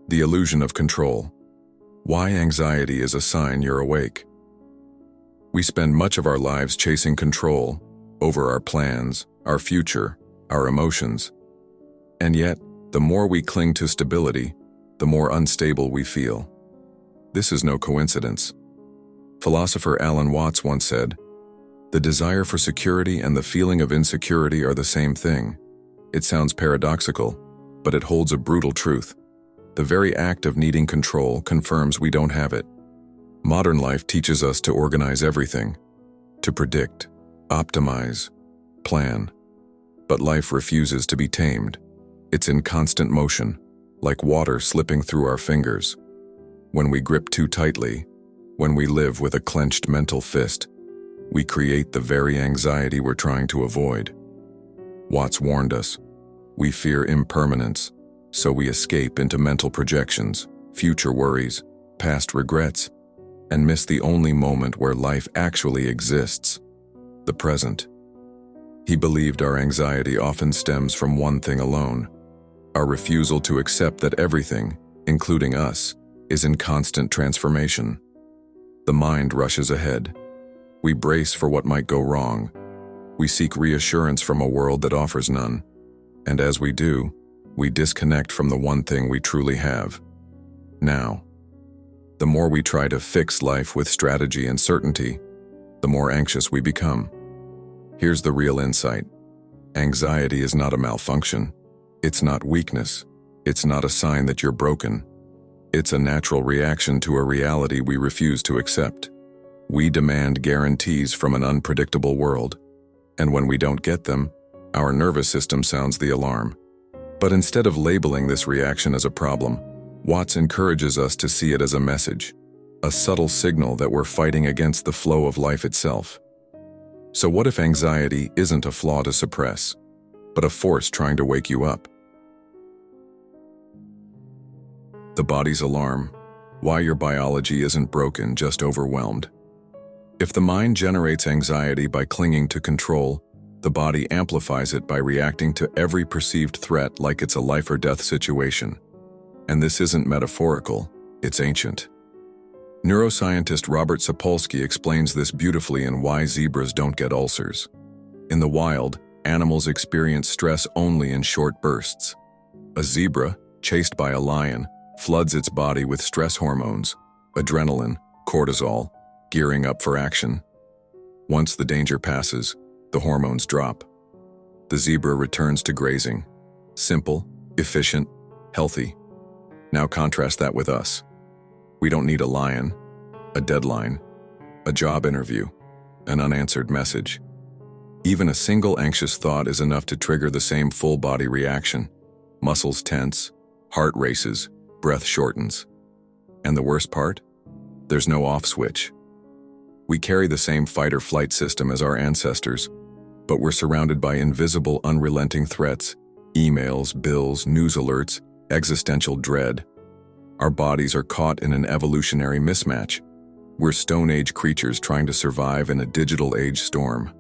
The illusion of control. Why anxiety is a sign you're awake. We spend much of our lives chasing control over our plans, our future, our emotions. And yet, the more we cling to stability, the more unstable we feel. This is no coincidence. Philosopher Alan Watts once said, "The desire for security and the feeling of insecurity are the same thing." It sounds paradoxical, but it holds a brutal truth. The very act of needing control confirms we don't have it. Modern life teaches us to organize everything, to predict, optimize, plan. But life refuses to be tamed. It's in constant motion, like water slipping through our fingers. When we grip too tightly, when we live with a clenched mental fist, we create the very anxiety we're trying to avoid. Watts warned us, we fear impermanence, so we escape into mental projections, future worries, past regrets, and miss the only moment where life actually exists, the present. He believed our anxiety often stems from one thing alone, our refusal to accept that everything, including us, is in constant transformation. The mind rushes ahead. We brace for what might go wrong. We seek reassurance from a world that offers none. And as we do, we disconnect from the one thing we truly have. Now. The more we try to fix life with strategy and certainty, the more anxious we become. Here's the real insight. Anxiety is not a malfunction. It's not weakness. It's not a sign that you're broken. It's a natural reaction to a reality we refuse to accept. We demand guarantees from an unpredictable world, and when we don't get them, our nervous system sounds the alarm. But instead of labeling this reaction as a problem, Watts encourages us to see it as a message, a subtle signal that we're fighting against the flow of life itself. So what if anxiety isn't a flaw to suppress, but a force trying to wake you up? The body's alarm. Why your biology isn't broken, just overwhelmed. If the mind generates anxiety by clinging to control, the body amplifies it by reacting to every perceived threat like it's a life or death situation. And this isn't metaphorical, it's ancient. Neuroscientist Robert Sapolsky explains this beautifully in Why Zebras Don't Get Ulcers. In the wild, animals experience stress only in short bursts. A zebra, chased by a lion, floods its body with stress hormones, adrenaline, cortisol, gearing up for action. Once the danger passes, the hormones drop. The zebra returns to grazing. Simple, efficient, healthy. Now contrast that with us. We don't need a lion, a deadline, a job interview, an unanswered message. Even a single anxious thought is enough to trigger the same full-body reaction. Muscles tense, heart races, breath shortens. And the worst part? There's no off switch. We carry the same fight-or-flight system as our ancestors, but we're surrounded by invisible, unrelenting threats, emails, bills, news alerts, existential dread. Our bodies are caught in an evolutionary mismatch. We're Stone Age creatures trying to survive in a digital age storm.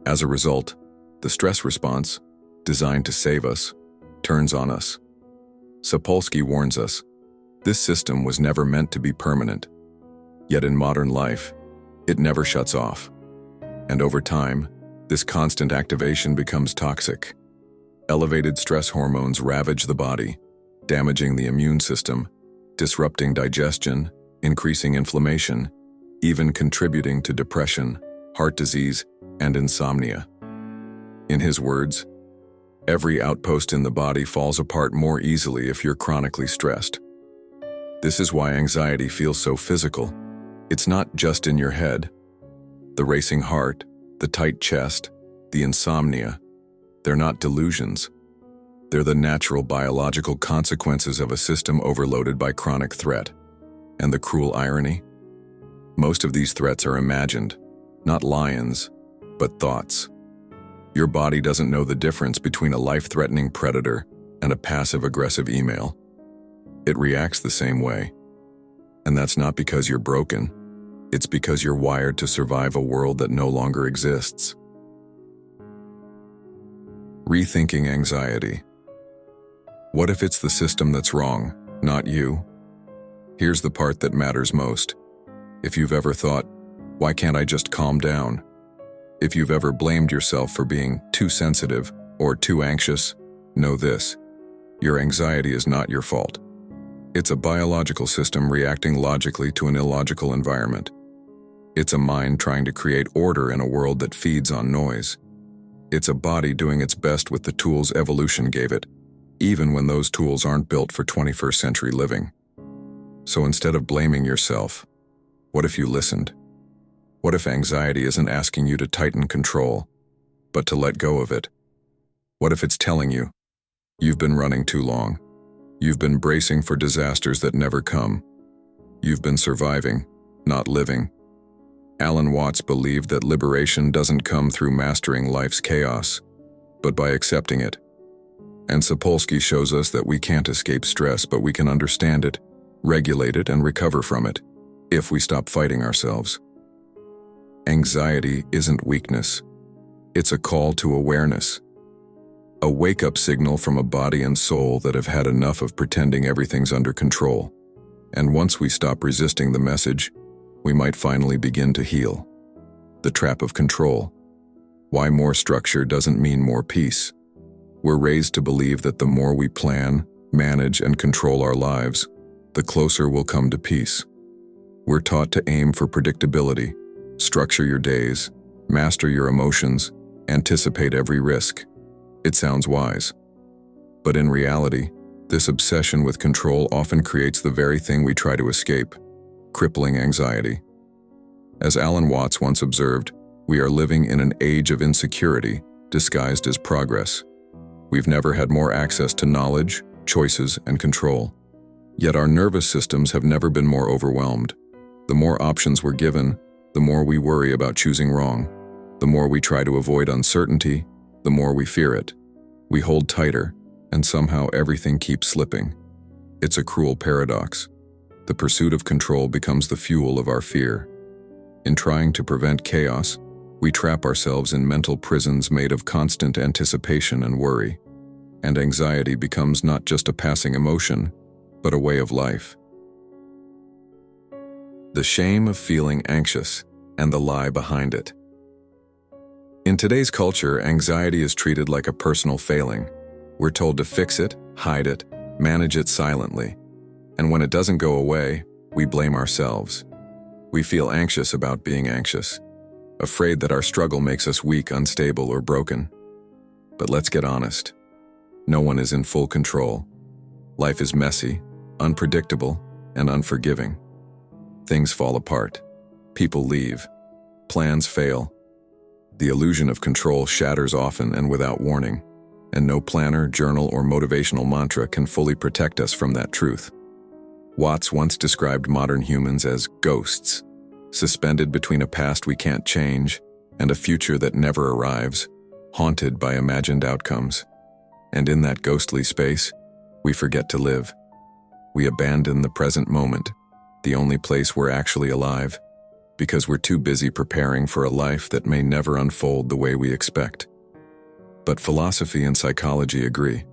As a result, the stress response, designed to save us, turns on us. Sapolsky warns us, this system was never meant to be permanent. Yet in modern life, it never shuts off. And over time, this constant activation becomes toxic. Elevated stress hormones ravage the body, damaging the immune system, disrupting digestion, increasing inflammation, even contributing to depression, heart disease, and insomnia. In his words, every outpost in the body falls apart more easily if you're chronically stressed. This is why anxiety feels so physical. It's not just in your head. The racing heart, the tight chest, the insomnia, they're not delusions. They're the natural biological consequences of a system overloaded by chronic threat. And the cruel irony? Most of these threats are imagined, not lions, but thoughts. Your body doesn't know the difference between a life-threatening predator and a passive-aggressive email. It reacts the same way. And that's not because you're broken. It's because you're wired to survive a world that no longer exists. Rethinking anxiety. What if it's the system that's wrong, not you. Here's the part that matters most. If you've ever thought, why can't I just calm down? If you've ever blamed yourself for being too sensitive or too anxious, know this: your anxiety is not your fault. It's a biological system reacting logically to an illogical environment. It's a mind trying to create order in a world that feeds on noise. It's a body doing its best with the tools evolution gave it, even when those tools aren't built for 21st century living. So instead of blaming yourself, what if you listened? What if anxiety isn't asking you to tighten control, but to let go of it? What if it's telling you, you've been running too long? You've been bracing for disasters that never come. You've been surviving, not living. Alan Watts believed that liberation doesn't come through mastering life's chaos, but by accepting it. And Sapolsky shows us that we can't escape stress, but we can understand it, regulate it, and recover from it, if we stop fighting ourselves. Anxiety isn't weakness. It's a call to awareness. A wake-up signal from a body and soul that have had enough of pretending everything's under control. And once we stop resisting the message, we might finally begin to heal. The trap of control. Why more structure doesn't mean more peace. We're raised to believe that the more we plan, manage, and control our lives, the closer we'll come to peace. We're taught to aim for predictability, structure your days, master your emotions, anticipate every risk. It sounds wise. But in reality, this obsession with control often creates the very thing we try to escape: crippling anxiety. As Alan Watts once observed, we are living in an age of insecurity disguised as progress. We've never had more access to knowledge, choices, and control. Yet our nervous systems have never been more overwhelmed. The more options we're given, the more we worry about choosing wrong. The more we try to avoid uncertainty, the more we fear it. We hold tighter, and somehow everything keeps slipping. It's a cruel paradox. The pursuit of control becomes the fuel of our fear. In trying to prevent chaos, we trap ourselves in mental prisons made of constant anticipation and worry. And anxiety becomes not just a passing emotion, but a way of life. The shame of feeling anxious and the lie behind it. In today's culture, anxiety is treated like a personal failing. We're told to fix it, hide it, manage it silently. And when it doesn't go away, we blame ourselves. We feel anxious about being anxious, afraid that our struggle makes us weak, unstable, or broken. But let's get honest. No one is in full control. Life is messy, unpredictable, and unforgiving. Things fall apart. People leave. Plans fail. The illusion of control shatters often and without warning, and no planner, journal, or motivational mantra can fully protect us from that truth. Watts once described modern humans as ghosts, suspended between a past we can't change and a future that never arrives, haunted by imagined outcomes. And in that ghostly space, we forget to live. We abandon the present moment, the only place we're actually alive, because we're too busy preparing for a life that may never unfold the way we expect. But philosophy and psychology agree.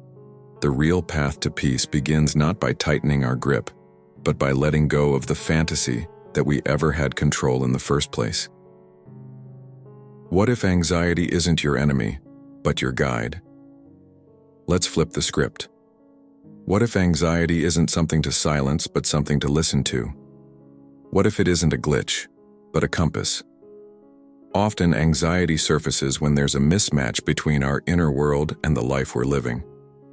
The real path to peace begins not by tightening our grip, but by letting go of the fantasy that we ever had control in the first place. What if anxiety isn't your enemy, but your guide? Let's flip the script. What if anxiety isn't something to silence, but something to listen to? What if it isn't a glitch, but a compass? Often anxiety surfaces when there's a mismatch between our inner world and the life we're living.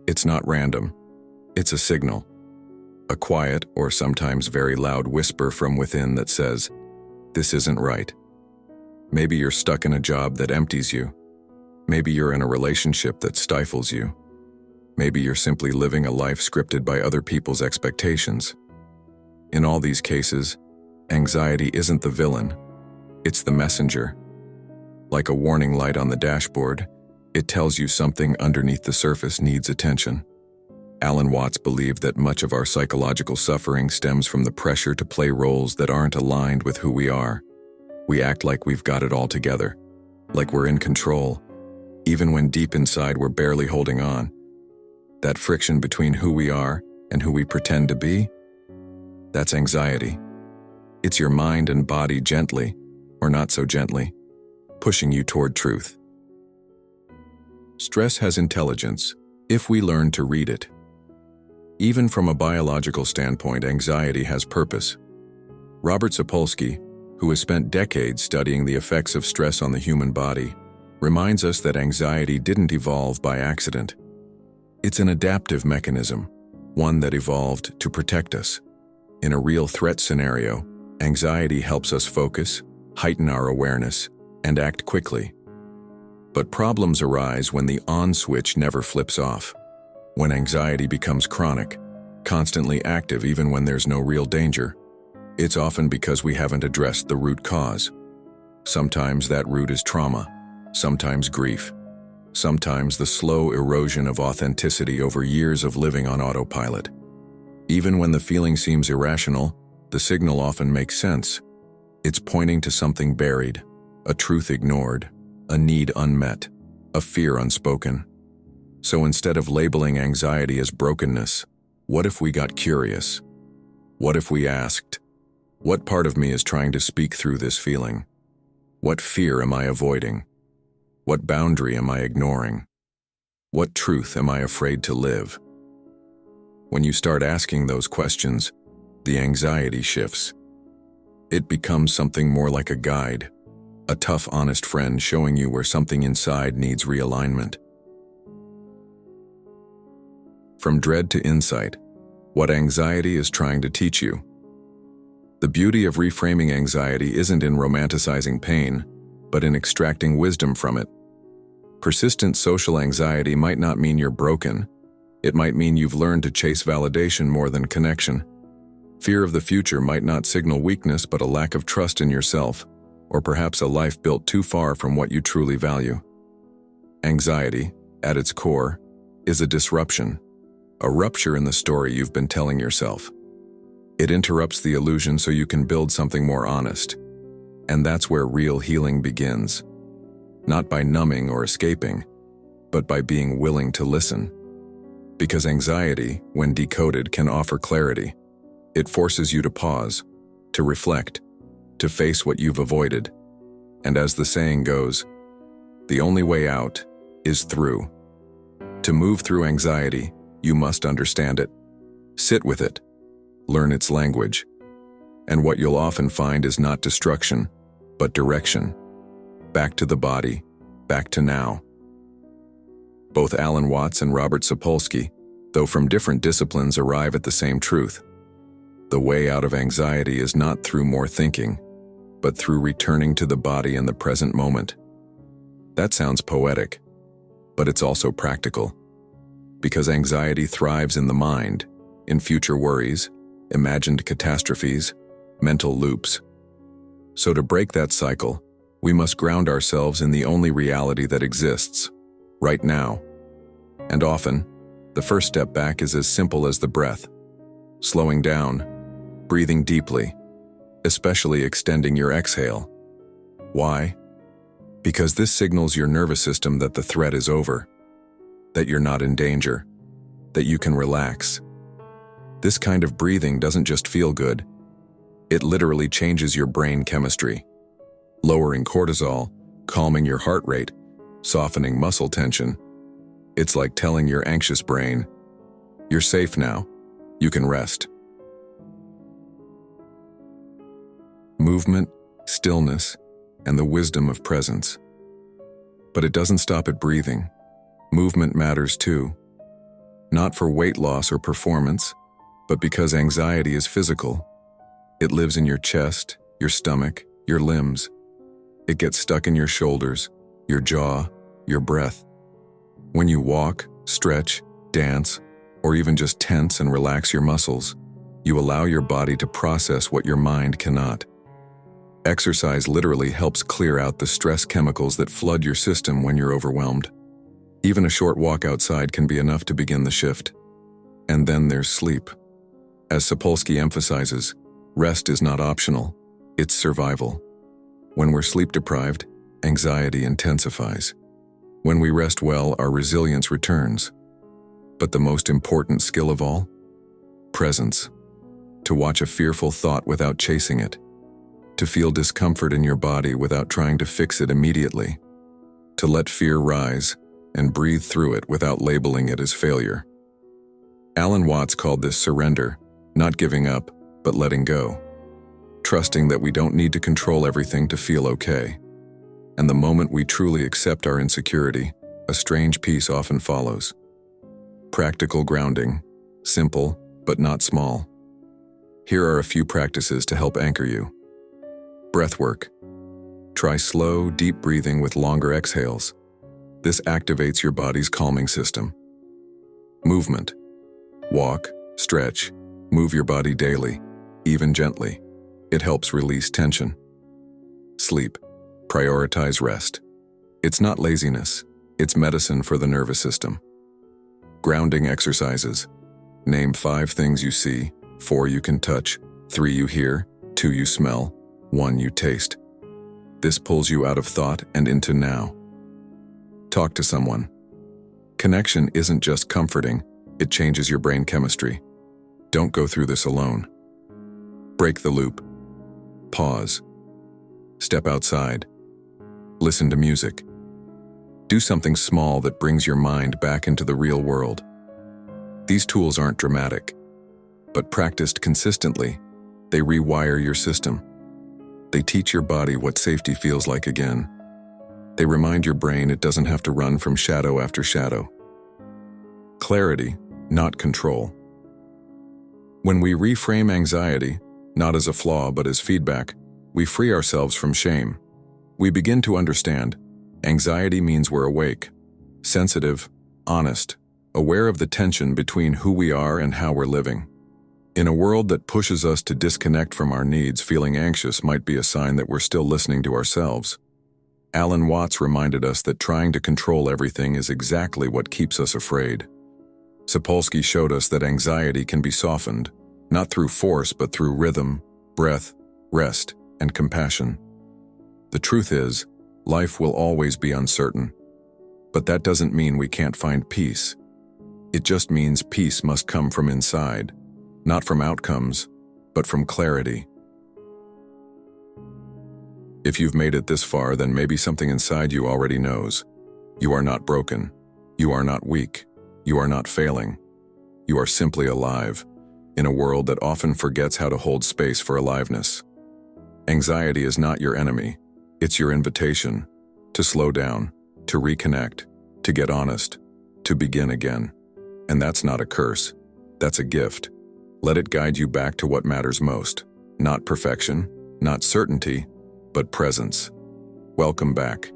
It's not random. It's a signal. A quiet or sometimes very loud whisper from within that says, "This isn't right." Maybe you're stuck in a job that empties you. Maybe you're in a relationship that stifles you. Maybe you're simply living a life scripted by other people's expectations. In all these cases, anxiety isn't the villain. It's the messenger. Like a warning light on the dashboard, it tells you something underneath the surface needs attention. Alan Watts believed that much of our psychological suffering stems from the pressure to play roles that aren't aligned with who we are. We act like we've got it all together, like we're in control, even when deep inside we're barely holding on. That friction between who we are and who we pretend to be? That's anxiety. It's your mind and body gently, or not so gently, pushing you toward truth. Stress has intelligence, if we learn to read it. Even from a biological standpoint, anxiety has purpose. Robert Sapolsky, who has spent decades studying the effects of stress on the human body, reminds us that anxiety didn't evolve by accident. It's an adaptive mechanism, one that evolved to protect us. In a real threat scenario, anxiety helps us focus, heighten our awareness, and act quickly. But problems arise when the on switch never flips off. When anxiety becomes chronic, constantly active even when there's no real danger, it's often because we haven't addressed the root cause. Sometimes that root is trauma, sometimes grief, sometimes the slow erosion of authenticity over years of living on autopilot. Even when the feeling seems irrational, the signal often makes sense. It's pointing to something buried, a truth ignored, a need unmet, a fear unspoken. So instead of labeling anxiety as brokenness, what if we got curious? What if we asked, what part of me is trying to speak through this feeling? What fear am I avoiding? What boundary am I ignoring? What truth am I afraid to live? When you start asking those questions, the anxiety shifts. It becomes something more like a guide, a tough, honest friend showing you where something inside needs realignment. From dread to insight, what anxiety is trying to teach you. The beauty of reframing anxiety isn't in romanticizing pain, but in extracting wisdom from it. Persistent social anxiety might not mean you're broken. It might mean you've learned to chase validation more than connection. Fear of the future might not signal weakness but a lack of trust in yourself, or perhaps a life built too far from what you truly value. Anxiety, at its core, is a disruption, a rupture in the story you've been telling yourself. It interrupts the illusion so you can build something more honest. And that's where real healing begins. Not by numbing or escaping, but by being willing to listen. Because anxiety, when decoded, can offer clarity. It forces you to pause, to reflect, to face what you've avoided. And as the saying goes, the only way out is through. To move through anxiety, you must understand it. Sit with it. Learn its language. And what you'll often find is not destruction, but direction. Back to the body, back to now. Both Alan Watts and Robert Sapolsky, though from different disciplines, arrive at the same truth. The way out of anxiety is not through more thinking, but through returning to the body in the present moment. That sounds poetic, but it's also practical. Because anxiety thrives in the mind, in future worries, imagined catastrophes, mental loops. So to break that cycle, we must ground ourselves in the only reality that exists, right now. And often, the first step back is as simple as the breath. Slowing down, breathing deeply, especially extending your exhale. Why? Because this signals your nervous system that the threat is over, that you're not in danger, that you can relax. This kind of breathing doesn't just feel good, it literally changes your brain chemistry, lowering cortisol, calming your heart rate, softening muscle tension. It's like telling your anxious brain, you're safe now, you can rest. Movement, stillness, and the wisdom of presence. But it doesn't stop at breathing. Movement matters too. Not for weight loss or performance, but because anxiety is physical. It lives in your chest, your stomach, your limbs. It gets stuck in your shoulders, your jaw, your breath. When you walk, stretch, dance, or even just tense and relax your muscles, you allow your body to process what your mind cannot. Exercise literally helps clear out the stress chemicals that flood your system when you're overwhelmed. Even a short walk outside can be enough to begin the shift. And then there's sleep. As Sapolsky emphasizes, rest is not optional, it's survival. When we're sleep deprived, anxiety intensifies. When we rest well, our resilience returns. But the most important skill of all? Presence. To watch a fearful thought without chasing it. To feel discomfort in your body without trying to fix it immediately. To let fear rise and breathe through it without labeling it as failure. Alan Watts called this surrender, not giving up, but letting go. Trusting that we don't need to control everything to feel okay. And the moment we truly accept our insecurity, a strange peace often follows. Practical grounding, simple, but not small. Here are a few practices to help anchor you. Breathwork. Try slow, deep breathing with longer exhales. This activates your body's calming system. Movement. Walk, stretch, move your body daily, even gently. It helps release tension. Sleep. Prioritize rest. It's not laziness, it's medicine for the nervous system. Grounding exercises. Name 5 things you see, 4 you can touch, 3 you hear, 2 you smell, 1 you taste. This pulls you out of thought and into now. Talk to someone. Connection isn't just comforting, it changes your brain chemistry. Don't go through this alone. Break the loop. Pause. Step outside. Listen to music. Do something small that brings your mind back into the real world. These tools aren't dramatic, but practiced consistently, they rewire your system. They teach your body what safety feels like again. They remind your brain it doesn't have to run from shadow after shadow. Clarity, not control. When we reframe anxiety, not as a flaw but as feedback, we free ourselves from shame. We begin to understand, anxiety means we're awake, sensitive, honest, aware of the tension between who we are and how we're living. In a world that pushes us to disconnect from our needs, feeling anxious might be a sign that we're still listening to ourselves. Alan Watts reminded us that trying to control everything is exactly what keeps us afraid. Sapolsky showed us that anxiety can be softened, not through force but through rhythm, breath, rest, and compassion. The truth is, life will always be uncertain. But that doesn't mean we can't find peace. It just means peace must come from inside, not from outcomes, but from clarity. If you've made it this far, then maybe something inside you already knows. You are not broken. You are not weak. You are not failing. You are simply alive, in a world that often forgets how to hold space for aliveness. Anxiety is not your enemy. It's your invitation to slow down, to reconnect, to get honest, to begin again. And that's not a curse. That's a gift. Let it guide you back to what matters most. Not perfection, not certainty, but presence. Welcome back.